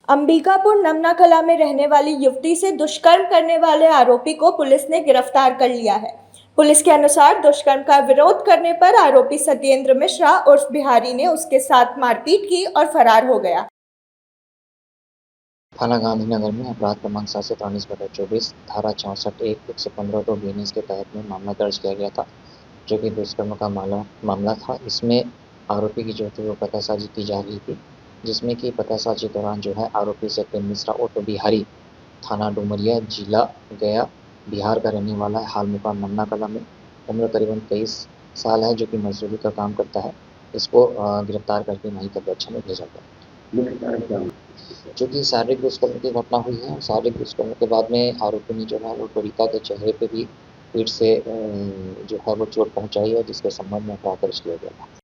अंबिकापुर नमना कला में रहने वाली युवती से दुष्कर्म करने वाले आरोपी को पुलिस ने गिरफ्तार कर लिया है। पुलिस के अनुसार दुष्कर्म का विरोध करने पर आरोपी सत्येंद्र मिश्रा उर्फ बिहारी ने उसके साथ मारपीट की और फरार हो गया। थाना गांधीनगर में अपराध क्रमांक 719/24 धारा 64(1) 115 बीएनएस के तहत में मामला दर्ज किया गया था, जो कि दुष्कर्म का मामला था। इसमें आरोपी की जो थी वो पतासाजी की जा रही थी, जिसमें कि पतासाजी दौरान जो है आरोपी सत्येंद्र मिश्रा उर्फ बिहारी थाना डुमरिया जिला गया बिहार का रहने वाला है। हाल मुकाम नमना कला में, उम्र करीबन 23 साल है, जो कि मजदूरी का काम करता है। इसको गिरफ्तार करके न्यायिक अदालत में भेजा गया। जो कि शारीरिक दुष्कर्म की घटना हुई है। शारीरिक दुष्कर्म के बाद में आरोपी ने जो है वो पीड़िता के चेहरे पे भी पीठ से जो है वो चोट पहुँचाई है, जिसके संबंध में अपराध दर्ज किया गया है।